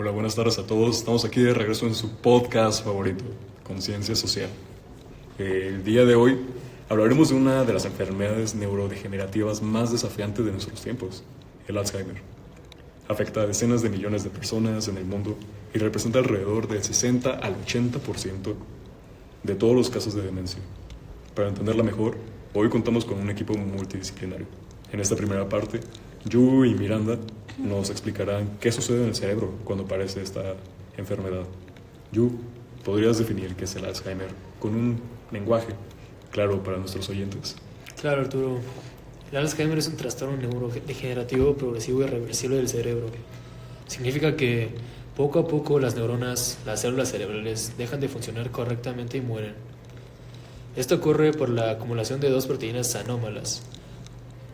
Hola, buenas tardes a todos. Estamos aquí de regreso en su podcast favorito, Conciencia Social. El día de hoy hablaremos de una de las enfermedades neurodegenerativas más desafiantes de nuestros tiempos, el Alzheimer. Afecta a decenas de millones de personas en el mundo y representa alrededor del 60 al 80% de todos los casos de demencia. Para entenderla mejor, hoy contamos con un equipo multidisciplinario. En esta primera parte, Yu y Miranda nos explicarán qué sucede en el cerebro cuando aparece esta enfermedad. Yu, ¿podrías definir qué es el Alzheimer con un lenguaje claro para nuestros oyentes? Claro, Arturo. El Alzheimer es un trastorno neurodegenerativo progresivo y irreversible del cerebro. Significa que poco a poco las neuronas, las células cerebrales, dejan de funcionar correctamente y mueren. Esto ocurre por la acumulación de dos proteínas anómalas.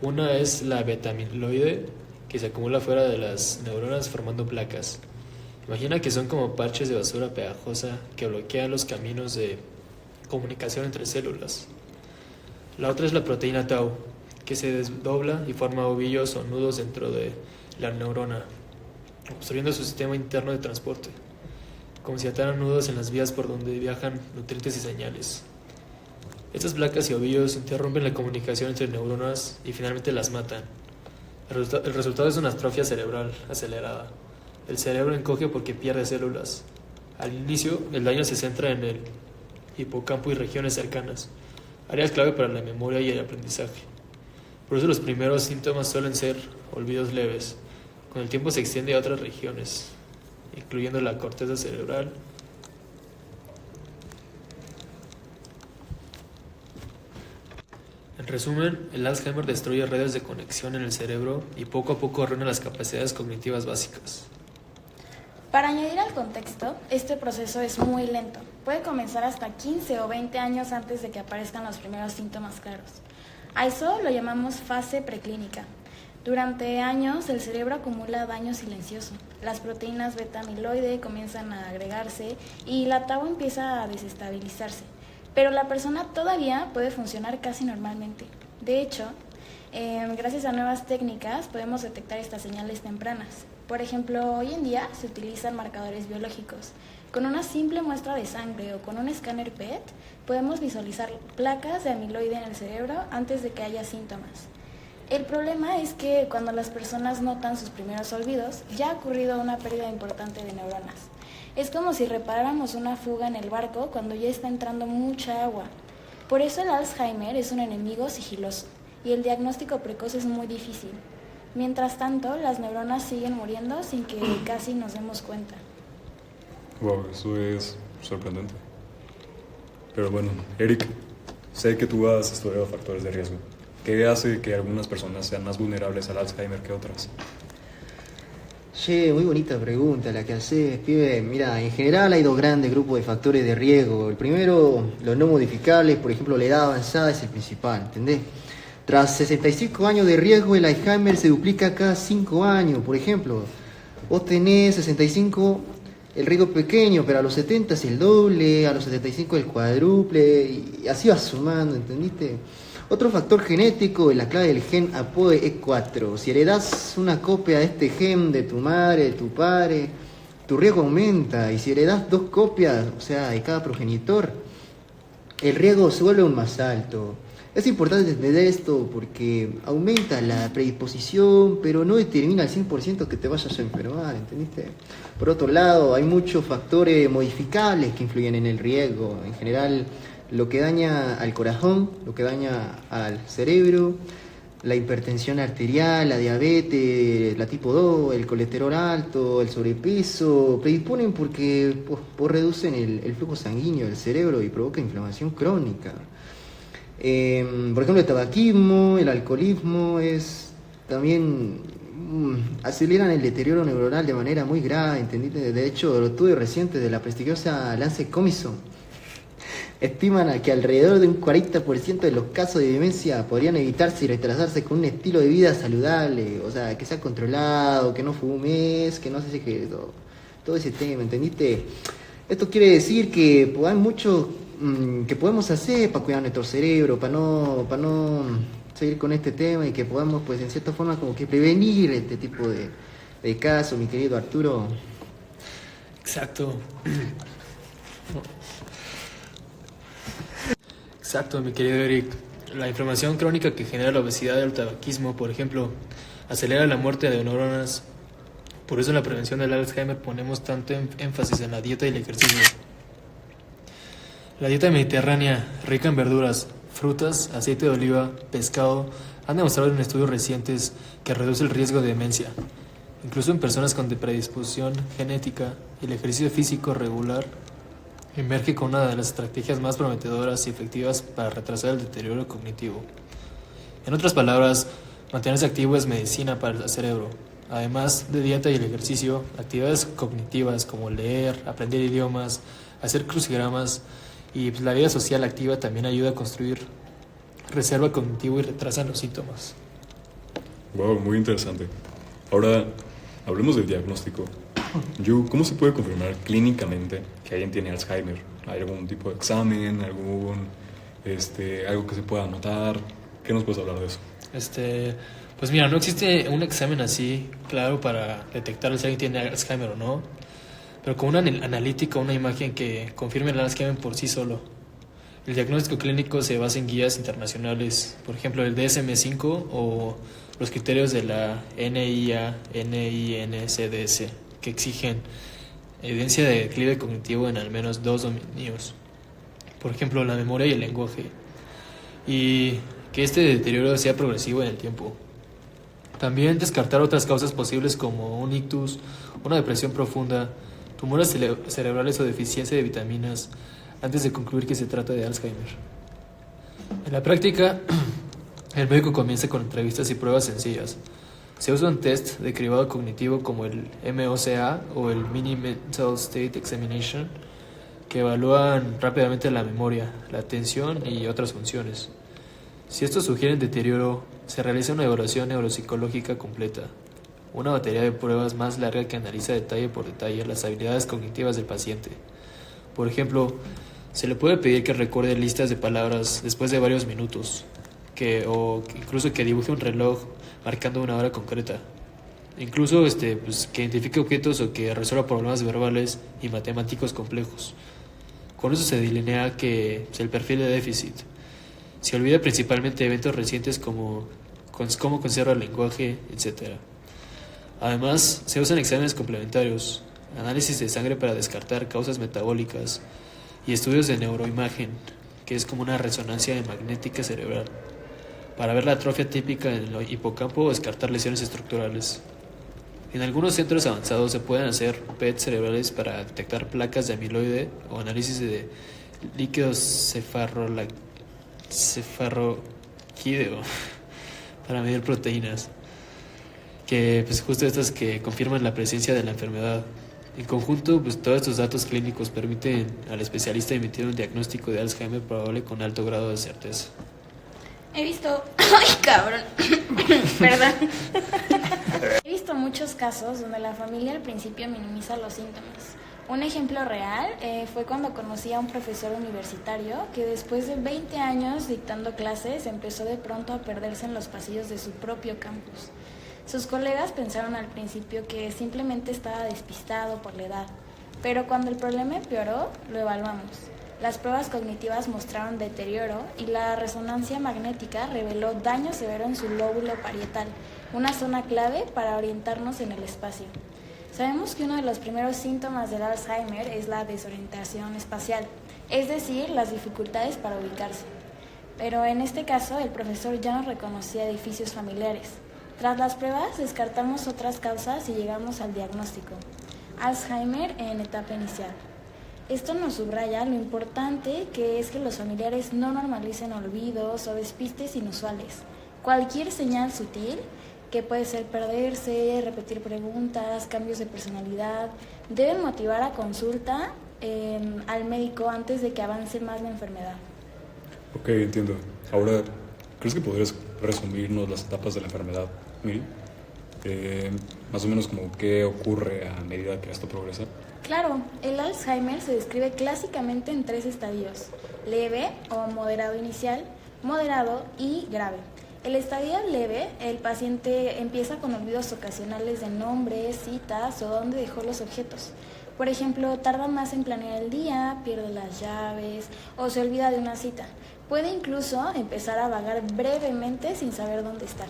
Una es la beta-amiloide, que se acumula fuera de las neuronas formando placas. Imagina que son como parches de basura pegajosa que bloquean los caminos de comunicación entre células. La otra es la proteína tau, que se desdobla y forma ovillos o nudos dentro de la neurona, obstruyendo su sistema interno de transporte, como si ataran nudos en las vías por donde viajan nutrientes y señales. Estas placas y ovillos interrumpen la comunicación entre neuronas y finalmente las matan. El resultado es una atrofia cerebral acelerada. El cerebro encoge porque pierde células. Al inicio, el daño se centra en el hipocampo y regiones cercanas, áreas clave para la memoria y el aprendizaje. Por eso los primeros síntomas suelen ser olvidos leves. Con el tiempo se extiende a otras regiones, incluyendo la corteza cerebral. En resumen, el Alzheimer destruye redes de conexión en el cerebro y poco a poco arruina las capacidades cognitivas básicas. Para añadir al contexto, este proceso es muy lento. Puede comenzar hasta 15 o 20 años antes de que aparezcan los primeros síntomas claros. A eso lo llamamos fase preclínica. Durante años, el cerebro acumula daño silencioso. Las proteínas beta-amiloide comienzan a agregarse y la tau empieza a desestabilizarse. Pero la persona todavía puede funcionar casi normalmente. De hecho, gracias a nuevas técnicas podemos detectar estas señales tempranas. Por ejemplo, hoy en día se utilizan marcadores biológicos. Con una simple muestra de sangre o con un escáner PET podemos visualizar placas de amiloide en el cerebro antes de que haya síntomas. El problema es que cuando las personas notan sus primeros olvidos, ya ha ocurrido una pérdida importante de neuronas. Es como si reparáramos una fuga en el barco cuando ya está entrando mucha agua. Por eso el Alzheimer es un enemigo sigiloso y el diagnóstico precoz es muy difícil. Mientras tanto, las neuronas siguen muriendo sin que casi nos demos cuenta. Wow, eso es sorprendente. Pero bueno, Eric, sé que tú has estudiado factores de riesgo. ¿Qué hace que algunas personas sean más vulnerables al Alzheimer que otras? Che, muy bonita pregunta la que haces, pibe. Mira, en general hay dos grandes grupos de factores de riesgo. El primero, los no modificables, por ejemplo, la edad avanzada es el principal, ¿entendés? Tras 65 años de riesgo, el Alzheimer se duplica cada 5 años. Por ejemplo, vos tenés 65, el riesgo pequeño, pero a los 70 es el doble, a los 75 el cuádruple, y así va sumando, ¿entendiste? Otro factor genético es la clave del gen ApoE4. Si heredás una copia de este gen de tu madre, de tu padre, tu riesgo aumenta. Y si heredás 2 copias, o sea, de cada progenitor, el riesgo se vuelve aún más alto. Es importante entender esto porque aumenta la predisposición, pero no determina al 100% que te vayas a enfermar, ¿entendiste? Por otro lado, hay muchos factores modificables que influyen en el riesgo. En general, lo que daña al corazón, lo que daña al cerebro, la hipertensión arterial, la diabetes, la tipo 2, el colesterol alto, el sobrepeso, predisponen porque reducen el flujo sanguíneo del cerebro y provoca inflamación crónica. Por ejemplo, el tabaquismo, el alcoholismo también aceleran el deterioro neuronal de manera muy grave, ¿entendiste? De hecho, los estudios recientes de la prestigiosa Lancet Commission estiman que alrededor de un 40% de los casos de demencia podrían evitarse y retrasarse con un estilo de vida saludable, o sea, que sea controlado, que no fumes, que no se que todo ese tema, ¿entendiste? Esto quiere decir que hay mucho que podemos hacer para cuidar nuestro cerebro, para no seguir con este tema y que podamos, pues, en cierta forma, como que prevenir este tipo de casos, mi querido Arturo. Exacto. Exacto, mi querido Eric. La inflamación crónica que genera la obesidad y el tabaquismo, por ejemplo, acelera la muerte de neuronas. Por eso en la prevención del Alzheimer ponemos tanto énfasis en la dieta y el ejercicio. La dieta mediterránea, rica en verduras, frutas, aceite de oliva, pescado, han demostrado en estudios recientes que reduce el riesgo de demencia. Incluso en personas con predisposición genética, el ejercicio físico regular emerge como una de las estrategias más prometedoras y efectivas para retrasar el deterioro cognitivo. En otras palabras, mantenerse activo es medicina para el cerebro. Además de dieta y el ejercicio, actividades cognitivas como leer, aprender idiomas, hacer crucigramas y la vida social activa también ayuda a construir reserva cognitiva y retrasan los síntomas. Wow, muy interesante. Ahora, hablemos del diagnóstico. ¿Cómo se puede confirmar clínicamente que alguien tiene Alzheimer? ¿Hay algún tipo de examen, algo que se pueda anotar? ¿Qué nos puedes hablar de eso? Pues mira, no existe un examen así claro para detectar si alguien tiene Alzheimer o no, pero con una analítica, una imagen que confirme el Alzheimer por sí solo. El diagnóstico clínico se basa en guías internacionales, por ejemplo el DSM-5 o los criterios de la NIA, NINCDS, que exigen evidencia de declive cognitivo en al menos 2 dominios, por ejemplo la memoria y el lenguaje, y que este deterioro sea progresivo en el tiempo. También descartar otras causas posibles como un ictus, una depresión profunda, tumores cerebrales o deficiencia de vitaminas, antes de concluir que se trata de Alzheimer. En la práctica, el médico comienza con entrevistas y pruebas sencillas. Se usa un test de cribado cognitivo como el MOCA o el Mini Mental State Examination, que evalúan rápidamente la memoria, la atención y otras funciones. Si estos sugieren deterioro, se realiza una evaluación neuropsicológica completa, una batería de pruebas más larga que analiza detalle por detalle las habilidades cognitivas del paciente. Por ejemplo, se le puede pedir que recuerde listas de palabras después de varios minutos, o incluso que dibuje un reloj marcando una hora concreta. Incluso que identifique objetos o que resuelva problemas verbales y matemáticos complejos. Con eso se delinea que el perfil de déficit. Se olvida principalmente eventos recientes como cómo conserva el lenguaje, etc. Además, se usan exámenes complementarios, análisis de sangre para descartar causas metabólicas y estudios de neuroimagen, que es como una resonancia magnética cerebral, para ver la atrofia típica en el hipocampo o descartar lesiones estructurales. En algunos centros avanzados se pueden hacer PET cerebrales para detectar placas de amiloide o análisis de líquido cefalorraquídeo para medir proteínas, que justo estas que confirman la presencia de la enfermedad. En conjunto, todos estos datos clínicos permiten al especialista emitir un diagnóstico de Alzheimer probable con alto grado de certeza. He visto... ¡Ay, cabrón! Perdón. He visto muchos casos donde la familia al principio minimiza los síntomas. Un ejemplo real fue cuando conocí a un profesor universitario que después de 20 años dictando clases empezó de pronto a perderse en los pasillos de su propio campus. Sus colegas pensaron al principio que simplemente estaba despistado por la edad, pero cuando el problema empeoró, lo evaluamos. Las pruebas cognitivas mostraron deterioro y la resonancia magnética reveló daño severo en su lóbulo parietal, una zona clave para orientarnos en el espacio. Sabemos que uno de los primeros síntomas del Alzheimer es la desorientación espacial, es decir, las dificultades para ubicarse. Pero en este caso, el profesor ya no reconocía edificios familiares. Tras las pruebas, descartamos otras causas y llegamos al diagnóstico: Alzheimer en etapa inicial. Esto nos subraya lo importante que es que los familiares no normalicen olvidos o despistes inusuales. Cualquier señal sutil, que puede ser perderse, repetir preguntas, cambios de personalidad, deben motivar a consulta al médico antes de que avance más la enfermedad. Ok, entiendo. Ahora, ¿crees que podrías resumirnos las etapas de la enfermedad, Miri? Más o menos como qué ocurre a medida que esto progresa. Claro, el Alzheimer se describe clásicamente en 3 estadios: leve o moderado inicial, moderado y grave. El estadio leve, el paciente empieza con olvidos ocasionales de nombres, citas o dónde dejó los objetos. Por ejemplo, tarda más en planear el día, pierde las llaves o se olvida de una cita. Puede incluso empezar a vagar brevemente sin saber dónde está.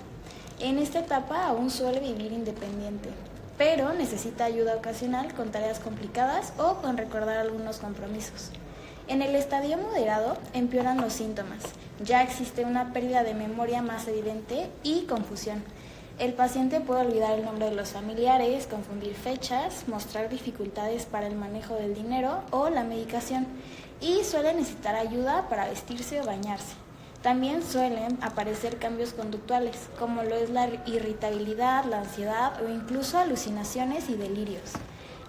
En esta etapa aún suele vivir independiente, pero necesita ayuda ocasional con tareas complicadas o con recordar algunos compromisos. En el estadio moderado empeoran los síntomas. Ya existe una pérdida de memoria más evidente y confusión. El paciente puede olvidar el nombre de los familiares, confundir fechas, mostrar dificultades para el manejo del dinero o la medicación y suele necesitar ayuda para vestirse o bañarse. También suelen aparecer cambios conductuales, como lo es la irritabilidad, la ansiedad o incluso alucinaciones y delirios.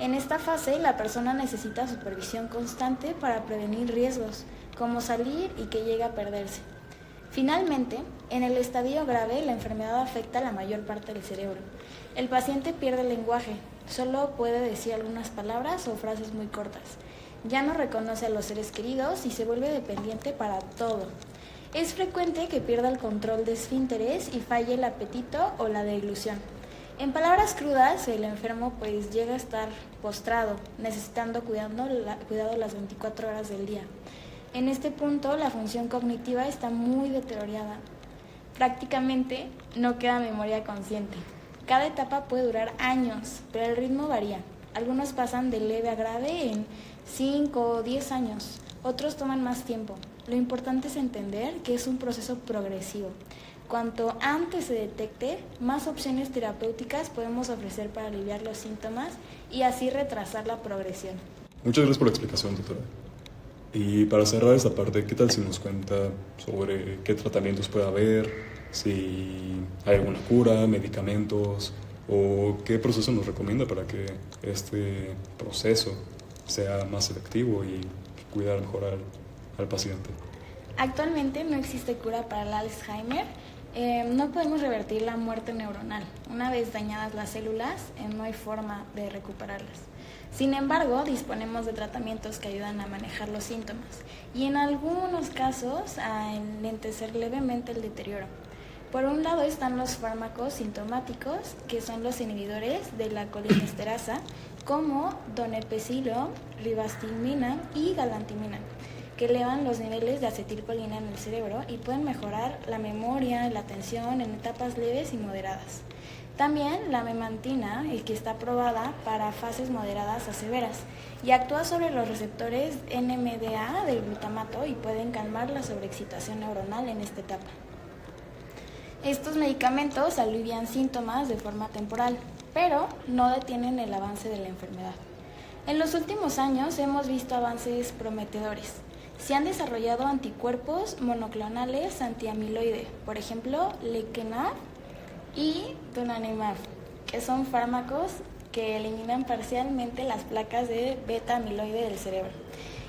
En esta fase, la persona necesita supervisión constante para prevenir riesgos, como salir y que llegue a perderse. Finalmente, en el estadio grave, la enfermedad afecta a la mayor parte del cerebro. El paciente pierde el lenguaje, solo puede decir algunas palabras o frases muy cortas. Ya no reconoce a los seres queridos y se vuelve dependiente para todo. Es frecuente que pierda el control de esfínteres y falle el apetito o la deglución. En palabras crudas, el enfermo llega a estar postrado, necesitando cuidado las 24 horas del día. En este punto, la función cognitiva está muy deteriorada. Prácticamente no queda memoria consciente. Cada etapa puede durar años, pero el ritmo varía. Algunos pasan de leve a grave en 5 o 10 años, otros toman más tiempo. Lo importante es entender que es un proceso progresivo. Cuanto antes se detecte, más opciones terapéuticas podemos ofrecer para aliviar los síntomas y así retrasar la progresión. Muchas gracias por la explicación, doctora. Y para cerrar esta parte, ¿qué tal si nos cuenta sobre qué tratamientos puede haber, si hay alguna cura, medicamentos o qué proceso nos recomienda para que este proceso sea más efectivo y cuidar mejor al paciente? Actualmente no existe cura para el Alzheimer. No podemos revertir la muerte neuronal. Una vez dañadas las células, no hay forma de recuperarlas. Sin embargo, disponemos de tratamientos que ayudan a manejar los síntomas y en algunos casos a enlentecer levemente el deterioro. Por un lado están los fármacos sintomáticos, que son los inhibidores de la colinesterasa, como donepezilo, ribastimina y galantamina, que elevan los niveles de acetilcolina en el cerebro y pueden mejorar la memoria y la atención en etapas leves y moderadas. También la memantina, que está aprobada para fases moderadas a severas y actúa sobre los receptores NMDA del glutamato y pueden calmar la sobreexcitación neuronal en esta etapa. Estos medicamentos alivian síntomas de forma temporal, pero no detienen el avance de la enfermedad. En los últimos años hemos visto avances prometedores. Se han desarrollado anticuerpos monoclonales antiamiloide, por ejemplo, lecanemab y donanemab, que son fármacos que eliminan parcialmente las placas de beta-amiloide del cerebro.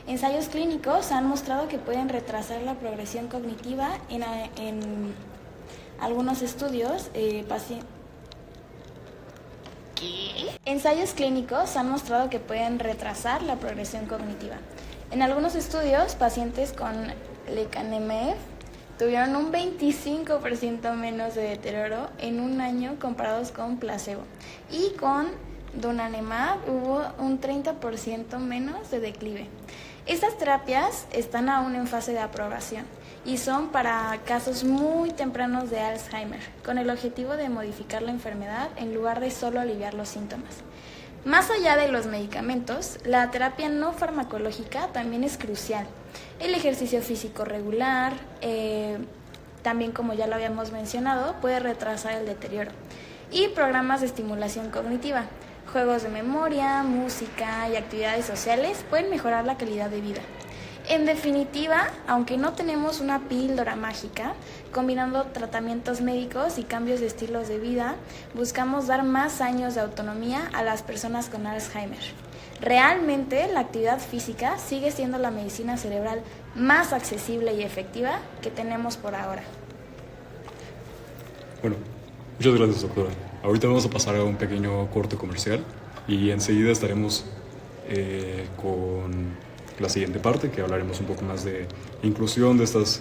Ensayos clínicos han mostrado que pueden retrasar la progresión cognitiva en algunos estudios. Ensayos clínicos han mostrado que pueden retrasar la progresión cognitiva. En algunos estudios, pacientes con lecanemab tuvieron un 25% menos de deterioro en un año comparados con placebo. Y con donanemab hubo un 30% menos de declive. Estas terapias están aún en fase de aprobación y son para casos muy tempranos de Alzheimer, con el objetivo de modificar la enfermedad en lugar de solo aliviar los síntomas. Más allá de los medicamentos, la terapia no farmacológica también es crucial. El ejercicio físico regular, también como ya lo habíamos mencionado, puede retrasar el deterioro. Y programas de estimulación cognitiva, juegos de memoria, música y actividades sociales pueden mejorar la calidad de vida. En definitiva, aunque no tenemos una píldora mágica, combinando tratamientos médicos y cambios de estilos de vida, buscamos dar más años de autonomía a las personas con Alzheimer. Realmente, la actividad física sigue siendo la medicina cerebral más accesible y efectiva que tenemos por ahora. Bueno, muchas gracias, doctora. Ahorita vamos a pasar a un pequeño corte comercial y enseguida estaremos con la siguiente parte, que hablaremos un poco más de inclusión de estas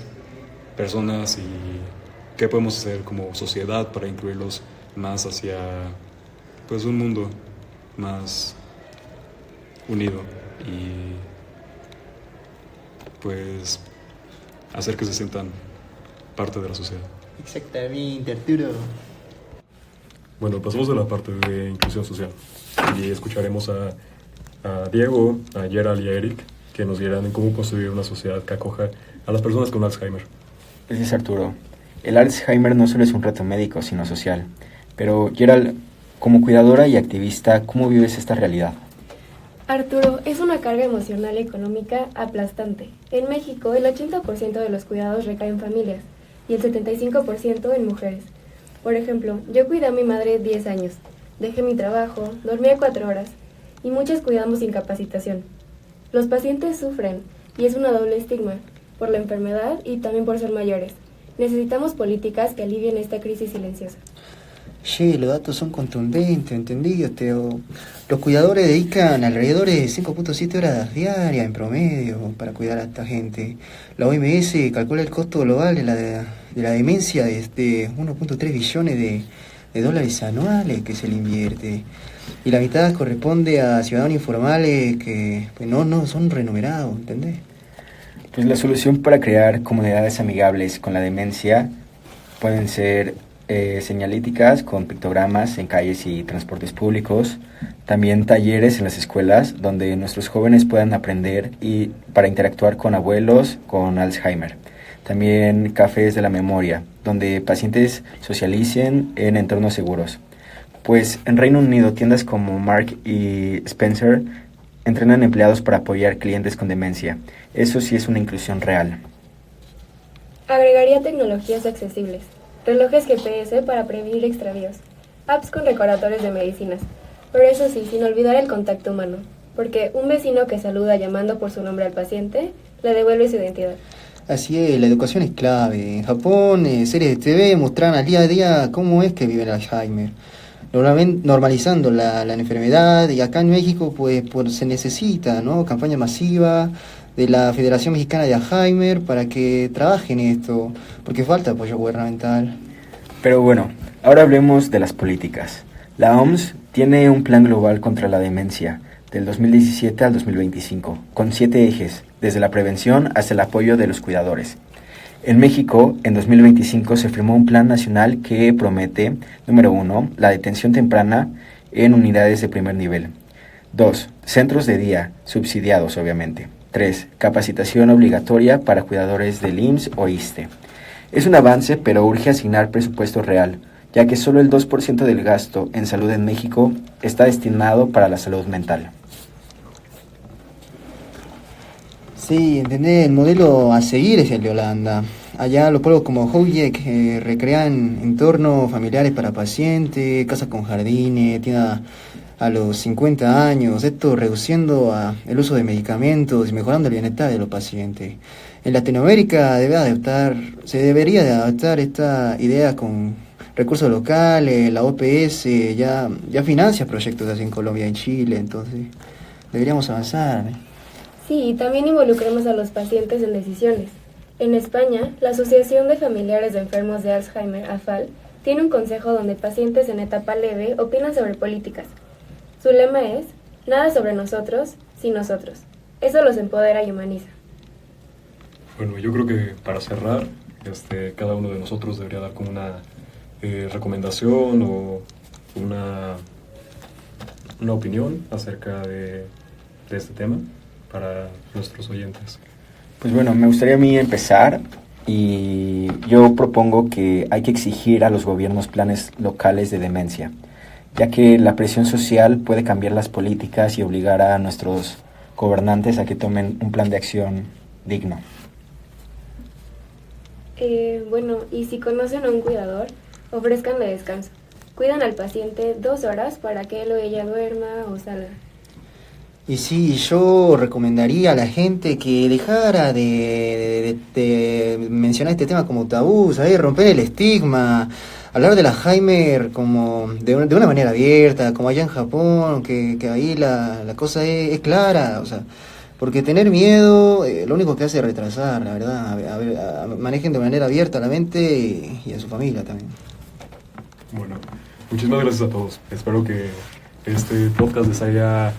personas y qué podemos hacer como sociedad para incluirlos más hacia pues un mundo más unido y pues hacer que se sientan parte de la sociedad. Exactamente, Arturo. Bueno, pasamos a la parte de inclusión social y escucharemos a Diego, a Gerald y a Eric que nos dirán en cómo construir una sociedad que acoja a las personas con Alzheimer. Gracias, Arturo. El Alzheimer no solo es un reto médico, sino social. Pero, Gerald, como cuidadora y activista, ¿cómo vives esta realidad? Arturo, es una carga emocional y económica aplastante. En México, el 80% de los cuidados recaen en familias y el 75% en mujeres. Por ejemplo, yo cuidé a mi madre 10 años, dejé mi trabajo, dormía 4 horas y muchas cuidamos sin capacitación. Los pacientes sufren y es una doble estigma, por la enfermedad y también por ser mayores. Necesitamos políticas que alivien esta crisis silenciosa. Che, los datos son contundentes, ¿entendido, Teo? Los cuidadores dedican alrededor de 5.7 horas diarias en promedio para cuidar a esta gente. La OMS calcula el costo global de la demencia de 1.3 billones de dólares anuales que se le invierte. Y la mitad corresponde a ciudadanos informales que pues, no son remunerados, ¿entendés? Pues la solución para crear comunidades amigables con la demencia pueden ser señalíticas con pictogramas en calles y transportes públicos, también talleres en las escuelas donde nuestros jóvenes puedan aprender y para interactuar con abuelos con Alzheimer. También cafés de la memoria, donde pacientes socialicen en entornos seguros. Pues en Reino Unido tiendas como Mark y Spencer entrenan empleados para apoyar clientes con demencia. Eso sí es una inclusión real. Agregaría tecnologías accesibles, relojes GPS para prevenir extravíos, apps con recordatorios de medicinas, pero eso sí, sin olvidar el contacto humano, porque un vecino que saluda llamando por su nombre al paciente le devuelve su identidad. Así es, la educación es clave. En Japón, series de TV mostraron al día a día cómo es que vive el Alzheimer, normalizando la enfermedad, y acá en México pues se necesita, ¿no?, campaña masiva de la Federación Mexicana de Alzheimer para que trabajen esto, porque falta apoyo gubernamental. Pero bueno, ahora hablemos de las políticas. La OMS tiene un plan global contra la demencia del 2017 al 2025, con 7 ejes, desde la prevención hasta el apoyo de los cuidadores. En México, en 2025 se firmó un plan nacional que promete, número 1, la detención temprana en unidades de primer nivel. 2, centros de día, subsidiados obviamente. 3, capacitación obligatoria para cuidadores del IMSS o ISSSTE. Es un avance, pero urge asignar presupuesto real, ya que solo el 2% del gasto en salud en México está destinado para la salud mental. Sí, ¿entendés? El modelo a seguir es el de Holanda. Allá los pueblos como Hoyek recrean entornos familiares para pacientes, casas con jardines, tiendas a los 50 años, esto reduciendo el uso de medicamentos y mejorando el bienestar de los pacientes. En Latinoamérica se debería de adaptar esta idea con recursos locales, la OPS ya financia proyectos así en Colombia y en Chile, entonces deberíamos avanzar. Sí, y también involucremos a los pacientes en decisiones. En España, la Asociación de Familiares de Enfermos de Alzheimer, AFAL, tiene un consejo donde pacientes en etapa leve opinan sobre políticas. Su lema es, nada sobre nosotros, sin nosotros. Eso los empodera y humaniza. Bueno, yo creo que para cerrar, cada uno de nosotros debería dar como una recomendación o una opinión acerca de este tema para nuestros oyentes. Pues bueno, me gustaría a mí empezar y yo propongo que hay que exigir a los gobiernos planes locales de demencia, ya que la presión social puede cambiar las políticas y obligar a nuestros gobernantes a que tomen un plan de acción digno. Bueno, y si conocen a un cuidador, ofrézcanle descanso. Cuidan al paciente 2 horas para que él o ella duerma o salga. Y sí, yo recomendaría a la gente que dejara de mencionar este tema como tabú, ¿sabes? Romper el estigma, hablar de Alzheimer como de una manera abierta, como allá en Japón, que ahí la cosa es clara, o sea, Porque tener miedo, lo único que hace es retrasar, la verdad. Manejen de manera abierta la mente y a su familia también. Bueno, muchísimas gracias a todos. Espero que este podcast les haya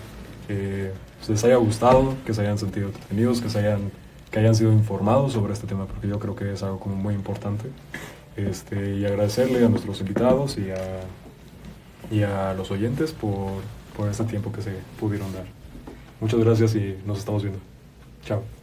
gustado, que se hayan sentido entretenidos, que hayan sido informados sobre este tema, porque yo creo que es algo como muy importante. Y agradecerle a nuestros invitados y a los oyentes por este tiempo que se pudieron dar. Muchas gracias y nos estamos viendo. Chao.